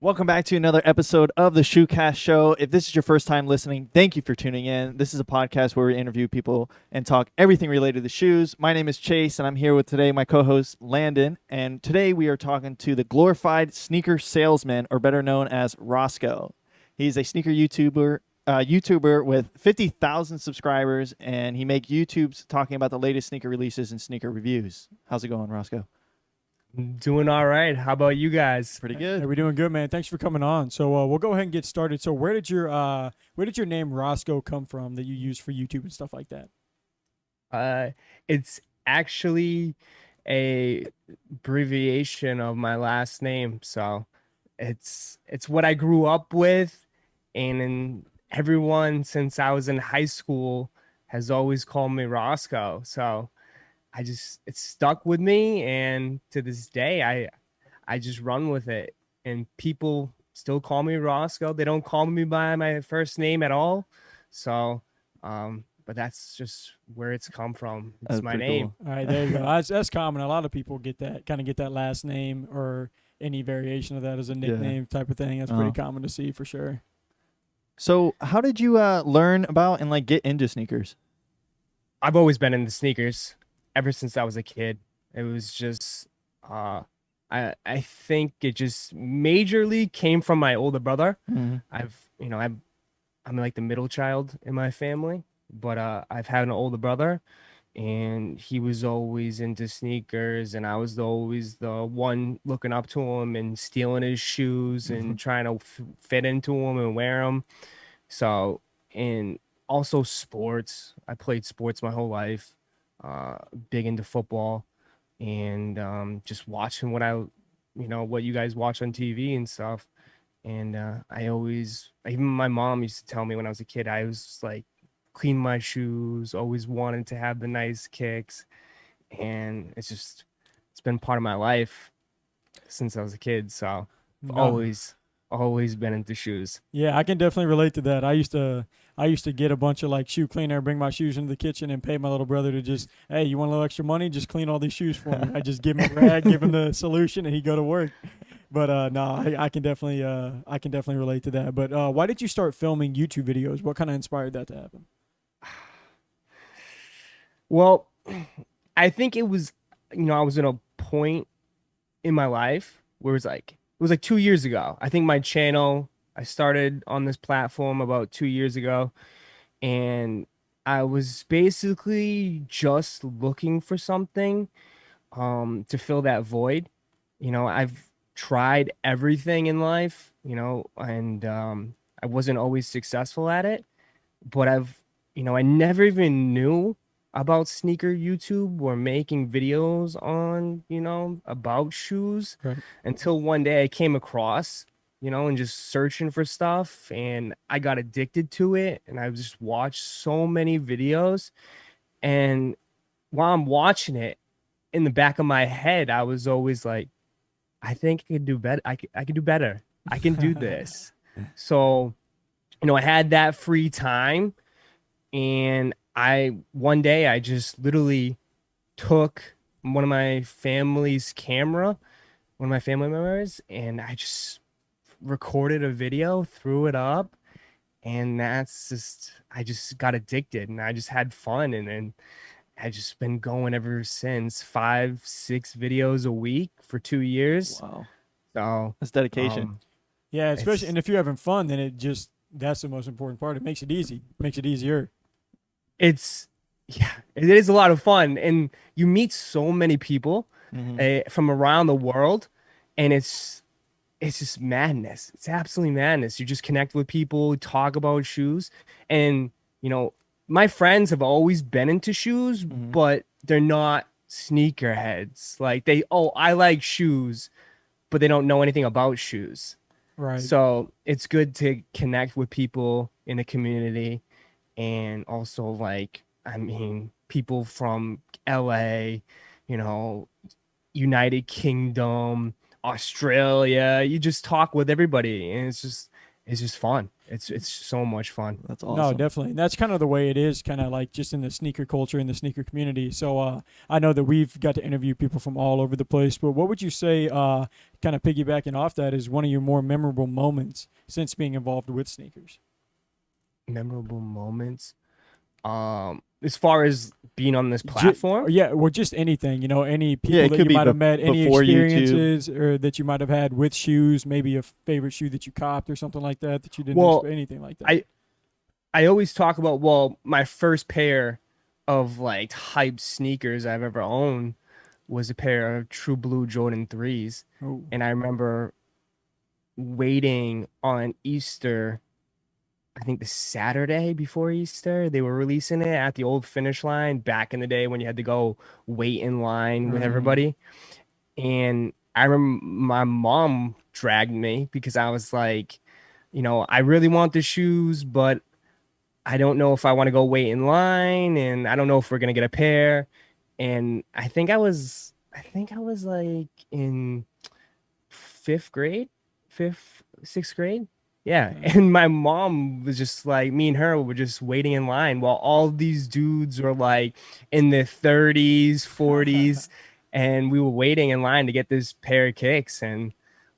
Welcome back to another episode of the Shoecast show. If this is your first time listening, thank you for tuning in. This is a podcast where we interview people and talk everything related to shoes. My name is Chase, and I'm here with today my co-host Landon. And today we are talking to the glorified sneaker salesman, or better known as Roszko. He's a sneaker YouTuber with 50,000 subscribers, and he makes YouTubes talking about the latest sneaker releases and sneaker reviews. How's it going, Roszko? Doing all right. How about you guys? Pretty Hey, good. we're doing good, man. Thanks for coming on. So we'll go ahead and get started. So where did your name Roscoe come from that you use for YouTube and stuff like that? Uh, it's actually a abbreviation of my last name, so it's what I grew up with, and everyone since I was in high school has always called me Roscoe. So it's stuck with me, and to this day, I just run with it, and people still call me Roscoe. They don't call me by my first name at all. So, but that's just where it's come from. It's That's my pretty name. cool. All right, there you go. That's common. A lot of people get that get that last name or any variation of that as a nickname type of thing. That's pretty common to see for sure. So, how did you learn about and get into sneakers? I've always been into sneakers ever since I was a kid. It was just I think it just majorly came from my older brother. Mm-hmm. I'm like the middle child in my family, but I've had an older brother, and he was always into sneakers, and I was always the one looking up to him and stealing his shoes and trying to fit into them and wear them. So, and also sports. I played sports my whole life. Big into football, and just watching what you guys watch on TV and stuff. And even my mom used to tell me when I was a kid, I was like clean my shoes, always wanted to have the nice kicks, and it's been part of my life since I was a kid. So I've No. always been into shoes. Yeah, I can definitely relate to that. I used to get a bunch of shoe cleaner, bring my shoes into the kitchen, and pay my little brother to just, hey, you want a little extra money? Just clean all these shoes for me. I just give him a rag, give him the solution, and he go to work. But no, I can definitely relate to that. But why did you start filming YouTube videos? What kind of inspired that to happen? Well, I think it was, I was in a point in my life where it was like 2 years ago. I think my channel, I started on this platform about 2 years ago, and I was basically just looking for something to fill that void. I've tried everything in life, and I wasn't always successful at it, but I never even knew about sneaker YouTube or making videos on, about shoes Right. until one day I came across, and just searching for stuff, and I got addicted to it, and I just watched so many videos. And while I'm watching it, in the back of my head, I was always like, I think I could do better. I could do better. I can do this. So, I had that free time, and I one day I just literally took one of my family members, and I just recorded a video, threw it up, and I just got addicted, and I just had fun, and then I just been going ever since, 5, 6 videos a week for 2 years. Wow, So, that's dedication. um, Yeah, especially, it's and if you're having fun, then that's the most important part. It makes it easy, makes it easier. it's yeah, it is a lot of fun, and you meet so many people Mm-hmm. from around the world, and it's just madness. It's absolutely madness. You just connect with people, talk about shoes, and you know, my friends have always been into shoes, Mm-hmm. but they're not sneakerheads. Like I like shoes, but they don't know anything about shoes. Right. So it's good to connect with people in the community, and also people from LA, you know, United Kingdom, Australia. You just talk with everybody, and it's just fun. It's so much fun. That's awesome. No, definitely. And that's kind of the way it is, kind of like just in the sneaker culture, in the sneaker community. So I know that we've got to interview people from all over the place, but what would you say, kind of piggybacking off that, is one of your more memorable moments since being involved with sneakers? Memorable moments. As far as being on this platform, Yeah, or just anything, any people it that could you be might have met, any before YouTube. experiences or that you might have had with shoes, maybe a favorite shoe that you copped or something like that you didn't Well, expect, anything like that. I always talk about, my first pair of like hype sneakers I've ever owned was a pair of True Blue Jordan 3s. Oh. And I remember waiting on Easter, I think the Saturday before Easter, they were releasing it at the old Finish Line back in the day when you had to go wait in line with everybody. And I remember my mom dragged me because I was like, I really want the shoes, but I don't know if I want to go wait in line, and I don't know if we're gonna get a pair. And I think I was like in sixth grade. Yeah. And my mom was just like, me and her were just waiting in line while all these dudes were like in their 30s, 40s, and we were waiting in line to get this pair of kicks. And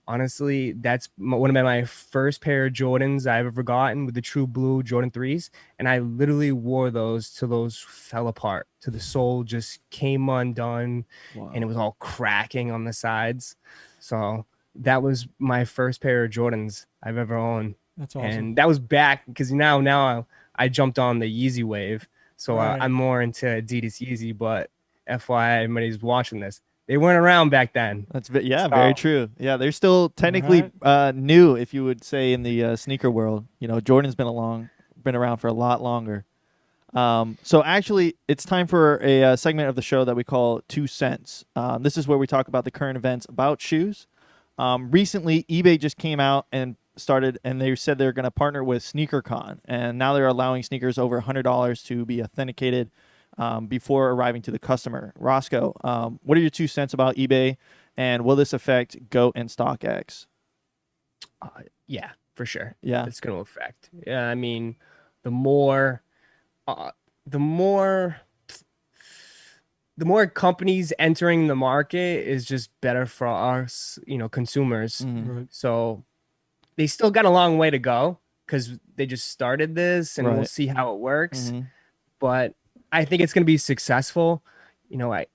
honestly, that's one of my first pair of Jordans I've ever gotten, with the True Blue Jordan 3s. And I literally wore those till those fell apart, till the sole just came undone. Wow. And it was all cracking on the sides. So that was my first pair of Jordans I've ever owned. That's awesome. And that was back because now I jumped on the Yeezy wave. So Right. I'm more into Adidas Yeezy, but FYI, everybody's watching this, they weren't around back then. That's very true. Yeah, they're still technically new, if you would say, in the sneaker world. Jordan's been around for a lot longer. So actually, it's time for a segment of the show that we call 2 Cents. This is where we talk about the current events about shoes. Recently, eBay just came out and they said they're going to partner with SneakerCon, and now they're allowing sneakers over $100 to be authenticated before arriving to the customer. Roszko, what are your 2 cents about eBay, and will this affect GOAT and StockX? Yeah, for sure. Yeah, it's going to affect. Yeah, I mean, the more companies entering the market is just better for us, consumers. Mm-hmm. Right. So they still got a long way to go because they just started this, and Right. we'll see how it works. Mm-hmm. But I think it's going to be successful.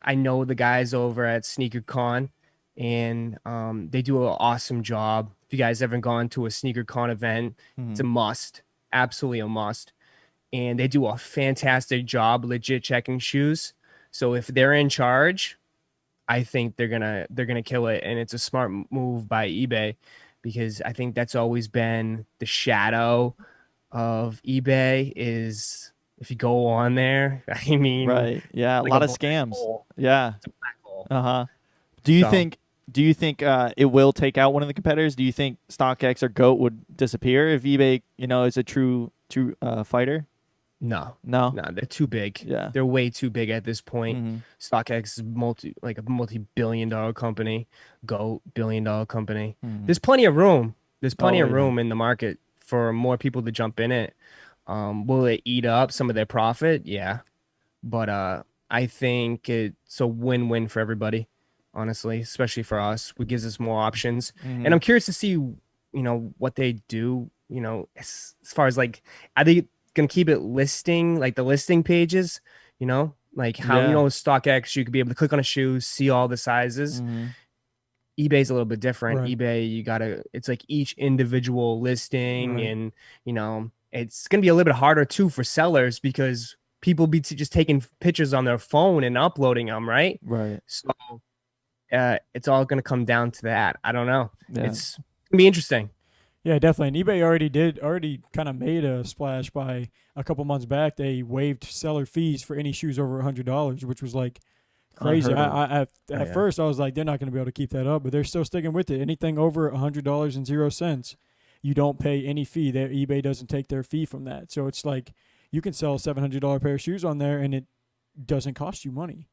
I know the guys over at SneakerCon, and they do an awesome job. If you guys haven't gone to a SneakerCon event, it's a must, absolutely a must. And they do a fantastic job legit checking shoes. So if they're in charge, I think they're gonna kill it. And it's a smart move by eBay, because I think that's always been the shadow of eBay, is if you go on there, I mean, Right. Yeah, like a lot a of black scams. hole. Yeah. It's a black hole. Uh-huh. Do you So- think it will take out one of the competitors? Do you think StockX or GOAT would disappear if eBay, is a true fighter? No, No. they're too big. Yeah. They're way too big at this point. Mhm. StockX is a multi-billion-dollar company. GOAT, billion-dollar company. Mhm. There's plenty of room. There's plenty of yeah. room in the market for more people to jump in it. Will it eat up some of their profit? Yeah, but I think it's a win-win for everybody, honestly, especially for us. It gives us more options, Mhm. and I'm curious to see, what they do. As far as like, are they gonna keep it listing, like the listing pages? Like how Yeah. StockX, you could be able to click on a shoe, see all the sizes. Mhm. eBay's a little bit different. Right. eBay, it's like each individual listing, Right. and it's gonna be a little bit harder too for sellers, because people be just taking pictures on their phone and uploading them, right? Right. So it's all gonna come down to that. I don't know. Yeah. It's gonna be interesting. Yeah, definitely. And eBay already kind of made a splash by a couple months back. They waived seller fees for any shoes over $100, which was like crazy. Unheard of. At first I was like, they're not going to be able to keep that up, but they're still sticking with it. Anything over $100.00, you don't pay any fee. eBay doesn't take their fee from that. So it's like you can sell a $700 pair of shoes on there, and it doesn't cost you money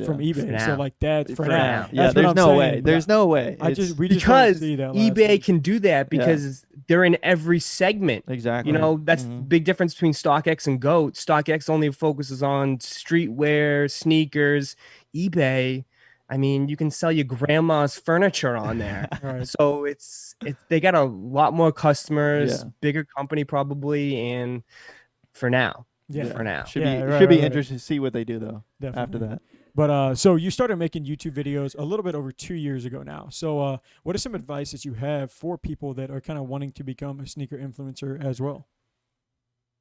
from Yeah. eBay. For So now. like that for For now. now. Yeah, That's what there's I'm no saying. way. There's no way. We just don't Because see that last eBay week. can do that, because they're in every segment. Exactly. You know, that's the big difference between StockX and GOAT. StockX only focuses on streetwear, sneakers. eBay, I mean, you can sell your grandma's furniture on there. Right. So it's they got a lot more customers, Yeah. bigger company probably, and for now. Yeah. For now. Should Yeah, be right, should be right, right. interesting to see what they do though Definitely. after that. But so you started making YouTube videos a little bit over 2 years ago now. So what is some advice that you have for people that are kind of wanting to become a sneaker influencer as well?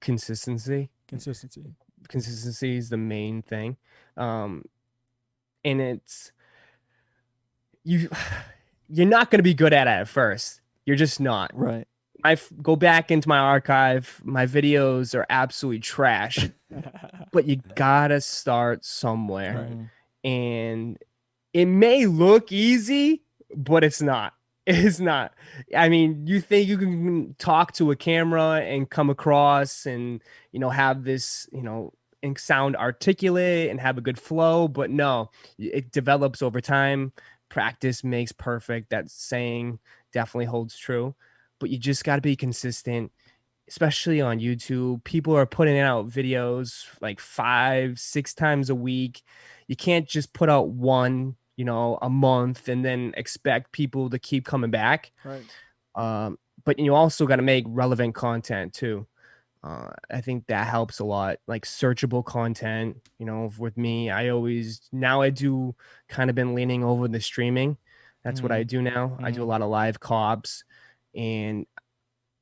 Consistency. Consistency. Consistency is the main thing. And it's you're not going to be good at first. You're just not. Right. Go back into my archive. My videos are absolutely trash, but you gotta start somewhere. Right. And it may look easy, but it's not. It's not. I mean, you think you can talk to a camera and come across and, have this, and sound articulate and have a good flow, but no, it develops over time. Practice makes perfect. That saying definitely holds true. But you just got to be consistent, especially on YouTube. People are putting out videos like 5-6 times a week. You can't just put out one, a month and then expect people to keep coming back. Right. But you also got to make relevant content too. I think that helps a lot. Like searchable content, with me, I do kind of been leaning over the streaming. That's what I do now. I do a lot of live co-ops. And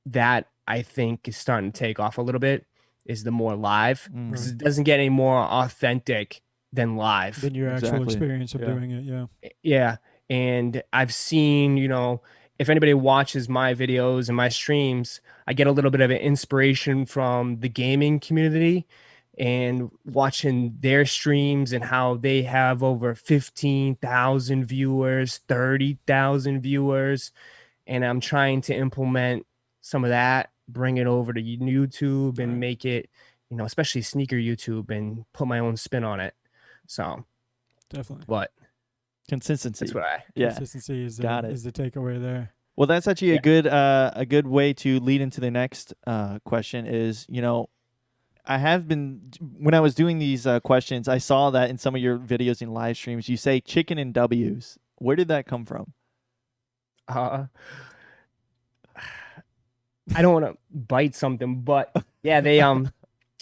that I think is starting to take off a little bit is the more live, because it doesn't get any more authentic than live. Than your actual Exactly. experience of doing it, yeah. Yeah. And I've seen, if anybody watches my videos and my streams, I get a little bit of an inspiration from the gaming community and watching their streams and how they have over 15,000 viewers, 30,000 viewers. And I'm trying to implement some of that, bring it over to YouTube and make it, especially sneaker YouTube, and put my own spin on it. So Definitely. But Consistency. that's what Consistency is Got it. is the takeaway there. Well, that's actually a good way to lead into the next question is, I have been, when I was doing these questions, I saw that in some of your videos and live streams, you say chicken and W's. Where did that come from? I don't want to bite something, but yeah, they I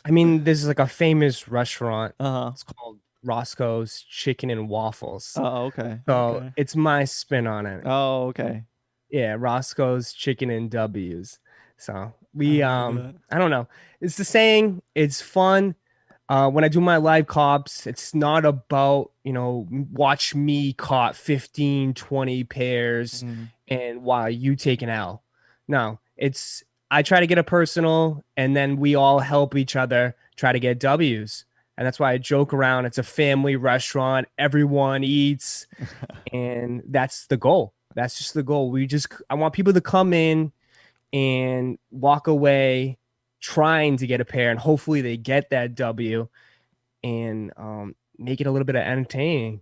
mean, this is like a famous restaurant. It's called Roszko's Chicken and Waffles. Oh, okay. So it's my spin on it. Oh, okay. Yeah, Roszko's Chicken and W's. So we I don't know. It's the saying. It's fun. When I do my live cops, it's not about, watch me caught 15, 20 pairs and while you take an L. No, I try to get a personal, and then we all help each other try to get W's. And that's why I joke around. It's a family restaurant. Everyone eats. And that's the goal. That's just the goal. I want people to come in and walk away trying to get a pair, and hopefully they get that W, and make it a little bit of entertaining.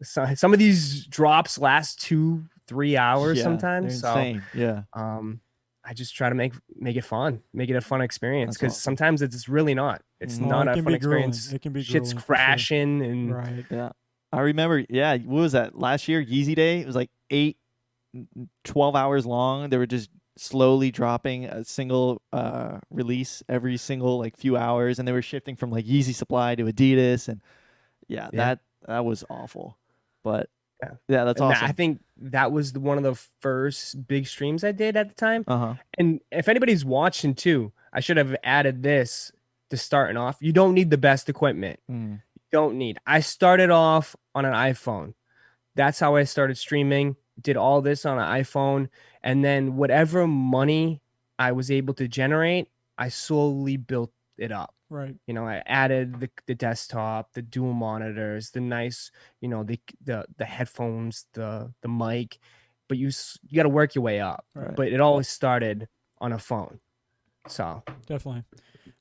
So, some of these drops last 2-3 hours sometimes. They're insane. Yeah. I just try to make it fun, make it a fun experience, because awesome. sometimes it's really not. It's not a fun experience. It can be shit's grueling, for crashing sure. and Right. Yeah. I remember, what was that? Last year, Yeezy Day, it was like 12 hours long. They were just slowly dropping a single release every single few hours, and they were shifting from Yeezy Supply to Adidas, and that was awful. But that's awesome. I think that was one of the first big streams I did at the time. And if anybody's watching too, I should have added this to starting off. You don't need the best equipment. You don't need. I started off on an iPhone. That's how I started streaming. Did all this on an iPhone, and then whatever money I was able to generate, I slowly built it up. Right. I added the desktop, the dual monitors, the nice, the headphones, the mic, but you got to work your way up. Right. But it always started on a phone. So definitely.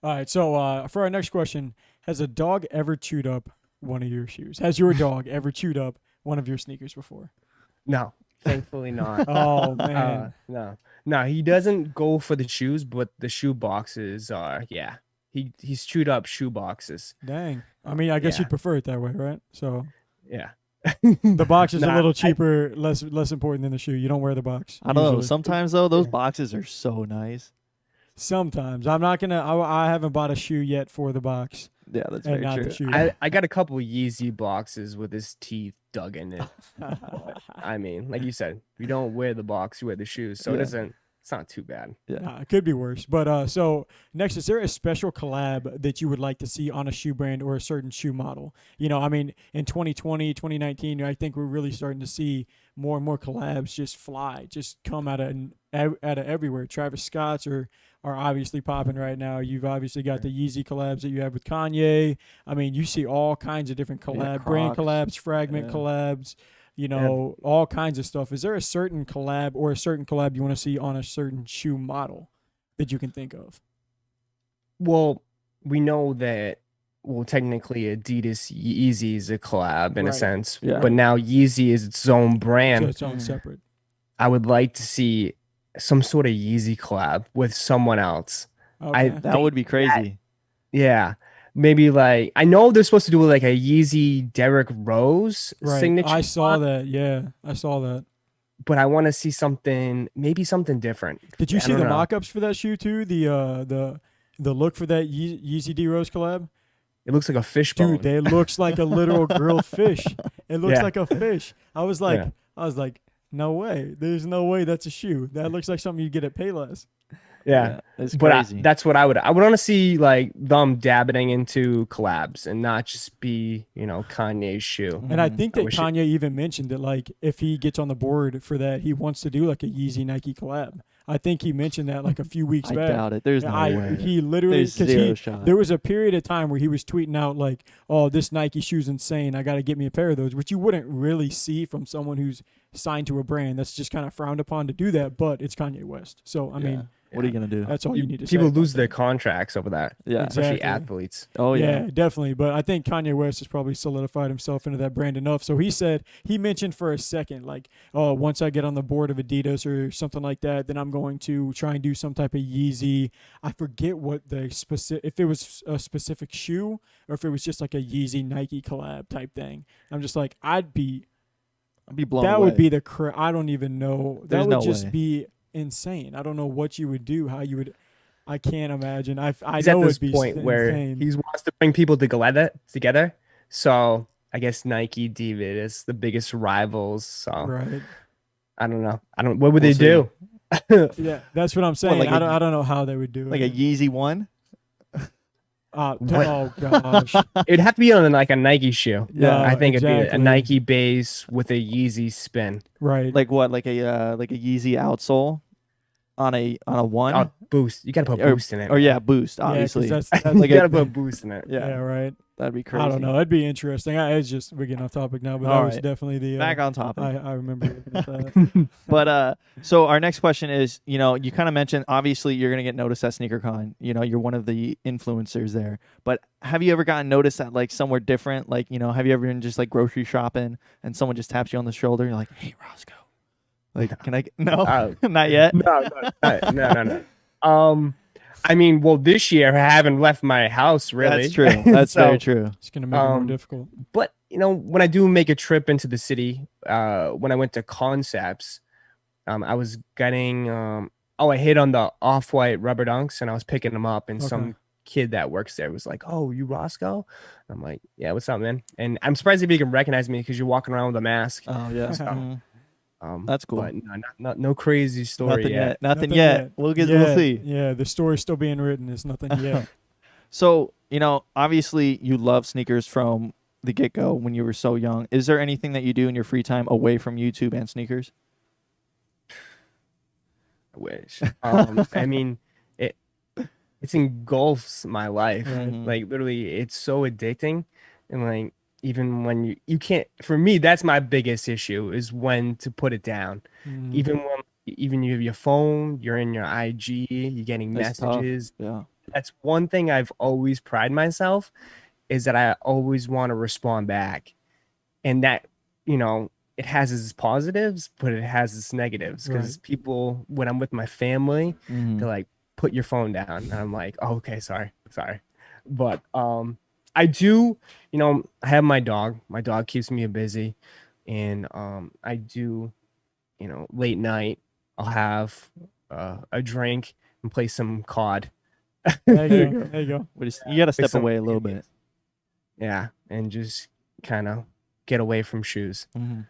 All right. So for our next question, has a dog ever chewed up one of your shoes? Has your dog ever chewed up one of your sneakers before? No, thankfully not. Oh man. No. No, he doesn't go for the shoes, but the shoe boxes are, yeah. He's chewed up shoe boxes. Dang. I mean, I guess Yeah. you'd prefer it that way, right? So Yeah. the box is a Nah, little cheaper, less important than the shoe. You don't wear the box. I don't know. usually. Sometimes though, those Yeah. boxes are so nice. Sometimes I'm not gonna. I haven't bought a shoe yet for the box Yeah, that's and very not true. the shoe. I got a couple Yeezy boxes with his teeth dug in it. I mean, like you said, you don't wear the box, you wear the shoes, so Yeah. it's not too bad. Yeah. Nah, it could be worse. But so next, is there a special collab that you would like to see on a shoe brand or a certain shoe model? You know, I mean, in 2020, 2019, I think we're really starting to see more and more collabs just fly, just come out of everywhere. Travis Scott's are obviously popping right now. You've obviously got the Yeezy collabs that you have with Kanye. I mean, you see all kinds of different brand Crocs. collabs, fragment Yeah. collabs. You know, all kinds of stuff. Is there a certain collab or a certain collab you want to see on a certain shoe model that you can think of? Well, we know that technically Adidas Yeezy is a collab in a Right. sense, Yeah. but now Yeezy is its own So brand. its own separate. I would like to see some sort of Yeezy collab with someone else. Okay. That would be crazy. Yeah. Maybe like I know they're supposed to do like a Yeezy Derrick Rose Right. signature, I saw that. Yeah, I saw that. but I want to see maybe something different. Did you I see don't the know. mock-ups for that shoe too? The look for that Yeezy D Rose collab? It looks like a fishbone. Dude, it looks like a literal grilled fish. It looks Yeah. like a fish. I was like, Yeah. no way. There's no way that's a shoe. That looks like something you get at Payless. Yeah. It's But crazy. that's what I would want to see, like them dabbling into collabs and not just be, Kanye's shoe. And I Mhm. think I that wish Kanye even mentioned that, like, if he gets on the board for that, he wants to do like a Yeezy Nike collab. I think he mentioned that like a few weeks I back. doubt it. There's no way. He literally, There's because zero shot. there was a period of time where he was tweeting out like, "Oh, this Nike shoe's insane. I got to get me a pair of those," which you wouldn't really see from someone who's signed to a brand. That's just kind of frowned upon to do that. But it's Kanye West, so I Yeah. mean, What are you gonna do? that's all you need to say. People about lose that. their contracts over that, Yeah. especially Exactly. athletes. Oh Yeah, yeah. definitely. But I think Kanye West has probably solidified himself into that brand enough. So he mentioned for a second, like, oh, once I get on the board of Adidas or something like that, then I'm going to try and do some type of Yeezy. I forget what the if it was a specific shoe or if it was just like a Yeezy Nike collab type thing. I'm just like, I'd be blown that away. would be I don't even know. There's That would no just way. be insane. I don't know what you would do, how you would. I can't imagine. I He's know at this it'd be point where insane. he wants to bring people together. So I guess Nike, Adidas, the biggest rivals. So Right. I don't know. What would We'll they do? Yeah, that's what I'm saying. like I don't know how they would do it. like a Yeezy one. What? Oh gosh. It'd have to be on like a Nike shoe. Yeah, I think it'd be a exactly. Nike base with a Yeezy spin. Right. Like what? Like a Yeezy outsole on a one. Oh, boost. You gotta put Or- boost in it. Or yeah, boost. Yeah, 'cause Obviously. that's you like a- gotta put boost in it. yeah. yeah, Right. that'd be crazy. I don't know. It'd be interesting. It's just we're getting off topic now, but All that was right. definitely the. Back on topic. I remember looking at that. But so our next question is, you kind of mentioned obviously you're gonna get noticed at SneakerCon. You're one of the influencers there. But have you ever gotten noticed at like somewhere different? Like, have you ever been just like grocery shopping and someone just taps you on the shoulder? You're like, hey, Roszko. Like, can I? No, not yet. No. I mean, well, this year I haven't left my house really. That's true. That's So, very true. It's gonna make it more difficult. But when I do make a trip into the city, when I went to Concepts, I was getting I hit on the off-white rubber dunks and I was picking them up, and Okay. some kid that works there was like, "Oh, you Roszko?" I'm like, "Yeah, what's up, man?" And I'm surprised if he can recognize me because you're walking around with a mask. Oh yeah. Mhm. That's cool. But no crazy story Nothing yet. yet. Nothing yet. We'll see. Yeah, the story's still being written. It's nothing yet. So, obviously you love sneakers from the get-go when you were so young. Is there anything that you do in your free time away from YouTube and sneakers? I wish. I mean, it engulfs my life. Mhm. Like literally, it's so addicting, and like even when you can't. For me, that's my biggest issue is when to put it down. Mm. Even you have your phone, you're in your IG, you're getting That's tough. messages. Yeah. That's one thing I've always prided myself is that I always want to respond back, and that it has its positives, but it has its negatives because people, when I'm with my family, they're like, put your phone down. And I'm like, oh, okay, sorry. But I do, I have my dog. My dog keeps me busy. And I do, late night, I'll have a drink and play some COD. There you go. There you go. You got to step some away a little bit. Yeah, and just kind of get away from shoes. All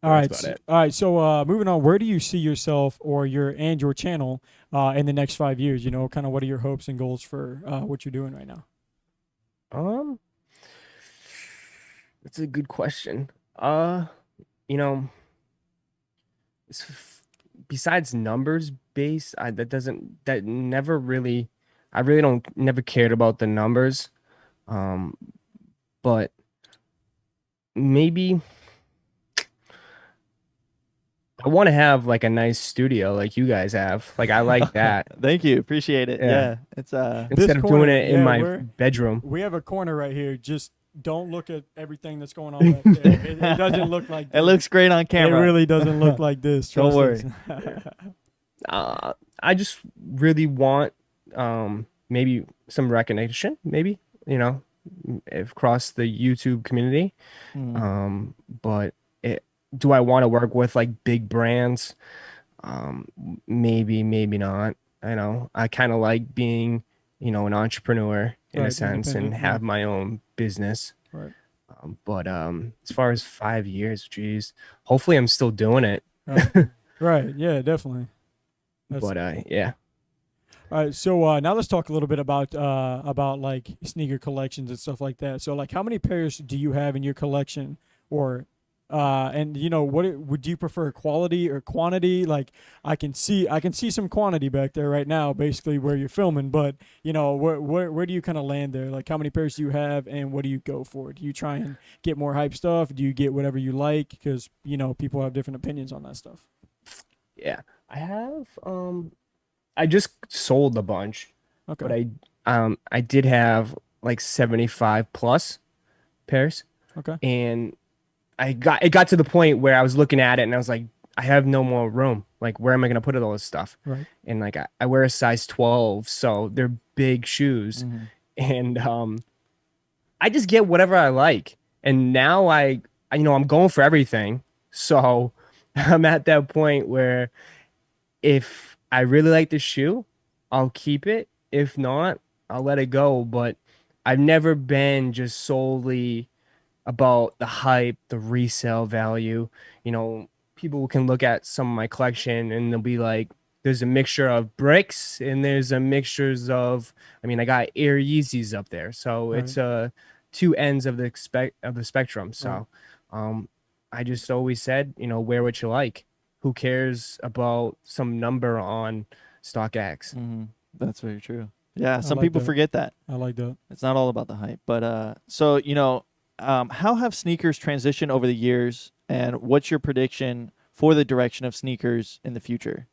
right. That's about it. All right. So moving on, where do you see yourself or your channel in the next 5 years? Kind of what are your hopes and goals for what you're doing right now? That's a good question. Besides numbers based, I really don't never cared about the numbers. But maybe I want to have like a nice studio like you guys have. Like I like that. Thank you. Appreciate it. Yeah. It's Instead of corner, doing it in my we're- bedroom. We have a corner right here. Just don't look at everything that's going on back there. It doesn't look like it this. looks great on camera. It really doesn't look like this. Don't Trust worry. us. I just really want maybe some recognition, maybe, across the YouTube community. But do I want to work with like big brands? Maybe not. I kind of like being, an entrepreneur in a Right, sense and independent, have my own business. Right. But as far as 5 years, geez, hopefully I'm still doing it. Right. Yeah, definitely. Yeah. All right, so now let's talk a little bit about like sneaker collections and stuff like that. So like, how many pairs do you have in your collection, or and would you prefer quality or quantity? Like, I can see some quantity back there right now, basically where you're filming. But where do you kind of land there? Like, how many pairs do you have, and what do you go for? Do you try and get more hype stuff? Do you get whatever you like? Because people have different opinions on that stuff. Yeah, I have. I just sold a bunch, Okay. but I did have like 75 plus pairs. Okay. And it got to the point where I was looking at it and I was like, I have no more room. Like, where am I gonna put all this stuff? Right. And like, I wear a size 12, so they're big shoes, and I just get whatever I like. And now I'm going for everything. So I'm at that point where if I really like the shoe, I'll keep it. If not, I'll let it go. But I've never been just solely about the hype, the resale value. People can look at some of my collection and they'll be like, there's a mixture of bricks and there's a mixtures of, I got Air Yeezys up there. So Right. it's two ends of the spectrum. So I just always said, wear what you like. Who cares about some number on StockX? That's very true. Yeah, some like people that. forget that. I like that. It's not all about the hype. But so how have sneakers transitioned over the years, and what's your prediction for the direction of sneakers in the future?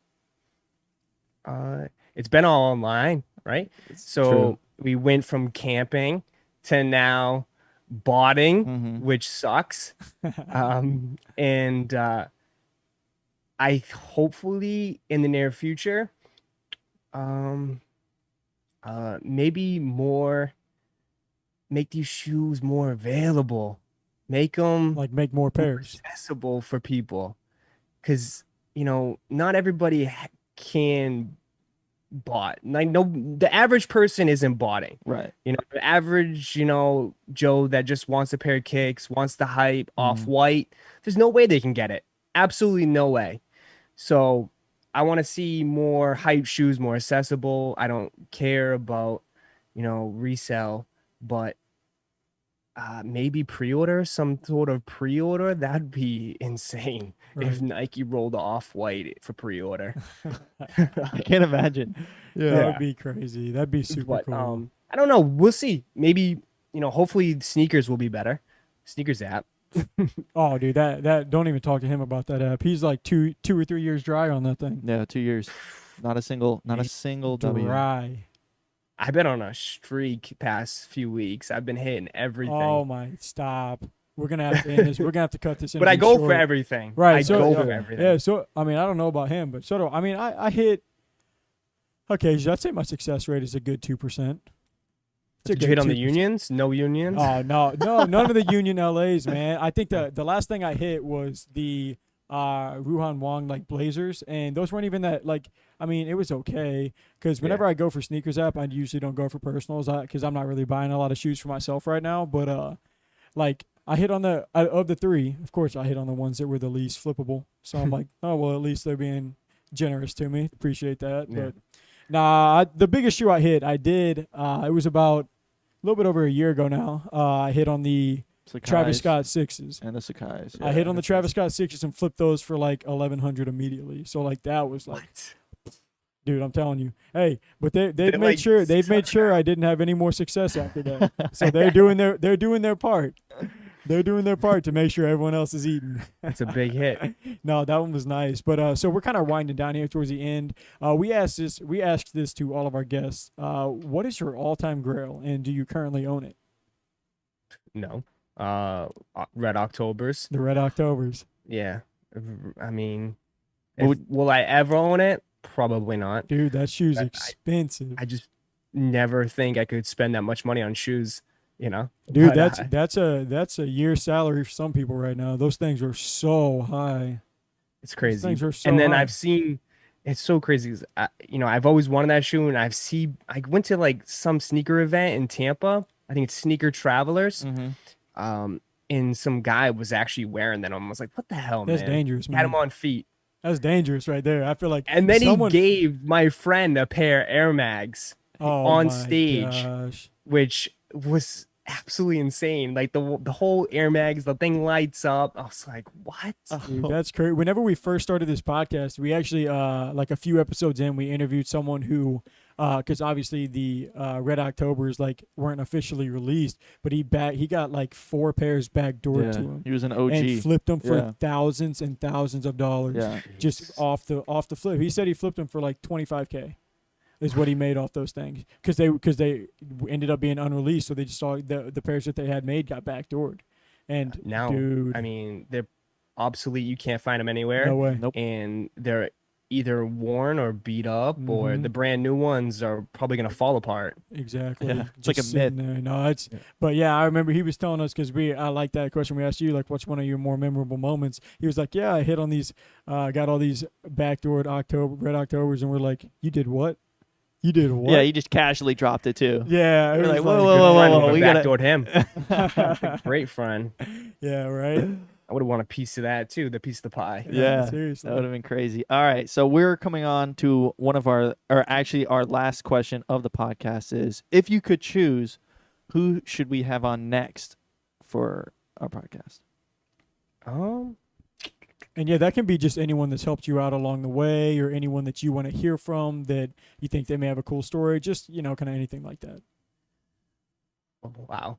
It's been all online, right? So true. we went from camping to now botting, which sucks. And I hopefully in the near future, maybe make these shoes more available, make them Make more pairs. accessible for people, because not everybody can bought. Like, no, the average person isn't botting. Right. The average Joe that just wants a pair of kicks, wants the hype, off-white, there's no way they can get it. Absolutely no way. So I want to see more hype shoes, more accessible. I don't care about resale, but maybe pre-order, some sort of pre-order. That'd be insane if Nike rolled off-white for pre-order. I can't imagine. That would be crazy. That'd be super cool. I don't know. We'll see. Maybe hopefully sneakers will be better. Sneakers app. Oh, dude, that don't even talk to him about that app. He's like 2 or 3 years dry on that thing. Yeah, 2 years. Not a single W. Dry. I've been on a streak past few weeks. I've been hitting everything. Oh my, stop. we're gonna have to end this. We're gonna have to cut this in. But I go for everything. Right. I So go yeah, for everything. yeah. So I mean, I don't know about him, but so do I mean, I hit. Occasionally, I'd say my success rate is a good 2%. Did you hit on the unions? No unions? Oh no, none of the union LAs, man. I think the last thing I hit was the Ruhan Wong like Blazers, and those weren't even that like. I mean, it was okay because whenever I go for sneakers app, I usually don't go for personals because I'm not really buying a lot of shoes for myself right now. But like I hit on of the three, of course, I hit on the ones that were the least flippable. So I'm like, oh well, at least they're being generous to me. Appreciate that. Yeah. But nah, the biggest shoe I hit, I did. It was about a little bit over a year ago now. I hit on the Travis Scott 6s. And the Sakai's. I hit on the Travis Scott 6s and flipped those for like 1,100 immediately. So like that was like, dude, I'm telling you. Hey, but they've made like sure I didn't have any more success after that. So they're doing their part. They're doing their part to make sure everyone else is eating. That's a big hit. No, that one was nice. But so we're kind of winding down here towards the end. We asked this to all of our guests. What is your all-time grail, and do you currently own it? No. Red Octobers. The Red Octobers. Yeah. I mean, Well, will I ever own it? Probably not. Dude, that shoe's I- expensive. I just never think I could spend that much money on shoes, you know? Dude, But, that's a year's salary for some people right now. Those things are so high. it's Those crazy. things are so And then high. I've seen it's so crazy 'cause I've always wanted that shoe, and I went to like some sneaker event in Tampa. I think it's Sneaker Travelers. Mm-hmm. And some guy was actually wearing them. I was like, what the hell, That's man? dangerous, He had man. them on feet. That's dangerous right there. I feel like And then someone, he gave my friend a pair of Air Mags on my stage. gosh. Which was absolutely insane. Like the whole Air Mags, the thing lights up. I was like, what? Dude, that's crazy. Whenever we first started this podcast, we actually like a few episodes in, we interviewed someone who because obviously the Red Octobers like weren't officially released, but he got like 4 pairs backdoored to him He was an OG. and flipped them for Yeah. thousands and thousands of dollars Yeah. just off the flip. He said he flipped them for like $25K. Is what he made off those things because they ended up being unreleased, so they just saw the pairs that they had made got backdoored, and Now, dude, I mean, they're obsolete. You can't find them anywhere. no way. Nope. And they're either worn or beat up, or Mhm. the brand new ones are probably gonna fall apart. Exactly. Yeah, it's like Just a myth. sitting there. No, it's. But yeah, I remember he was telling us because I like that question we asked you, like, what's one of your more memorable moments? He was like, yeah, I hit on these, got all these backdoored Red Octobers, and we're like, you did what? You did what? Yeah, he just casually dropped it too. Yeah, it We're was like, whoa, like, whoa, whoa, Friend whoa, would've we gotta. backdoored him. Great friend. Yeah, right. I would have won a piece of that too, the piece of the pie. Yeah, seriously. that would have been crazy. All right, so we're coming on to one of our last question of the podcast is: if you could choose, who should we have on next for our podcast? And yeah, that can be just anyone that's helped you out along the way, or anyone that you want to hear from that you think they may have a cool story. Just kind of anything like that. Oh, wow.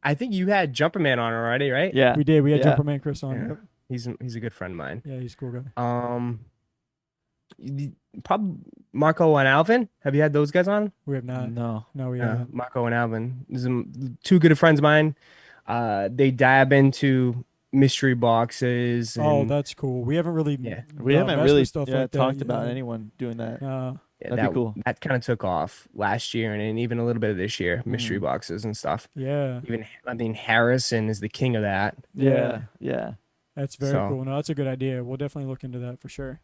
I think you had Jumperman on already, right? Yeah, We did. We had Yeah. Jumperman Chris on. Yeah. Yep. He's a good friend of mine. Yeah, he's a cool guy. Probably Marco and Alvin. Have you had those guys on? We have not. no. No, we Yeah, haven't. Marco and Alvin. These are two good friends of mine. They dab into mystery boxes. Oh, and that's cool. We haven't really. Yeah. We no, haven't messed really with stuff like that talked yet. about anyone doing that. Uh, yeah, that'd be that, cool. That kind of took off last year and even a little bit of this year. Mystery boxes and stuff. yeah, Harrison is the king of that. Yeah, yeah. that's very So- cool. No, that's a good idea. We'll definitely look into that for sure.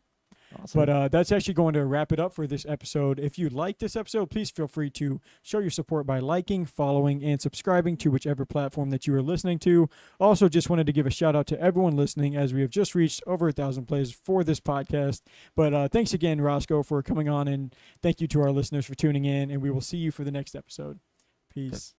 Awesome. But that's actually going to wrap it up for this episode. If you like this episode, please feel free to show your support by liking, following, and subscribing to whichever platform that you are listening to. Also, just wanted to give a shout out to everyone listening as we have just reached over 1,000 plays for this podcast. But thanks again, Roszko, for coming on, and thank you to our listeners for tuning in, and we will see you for the next episode. Peace.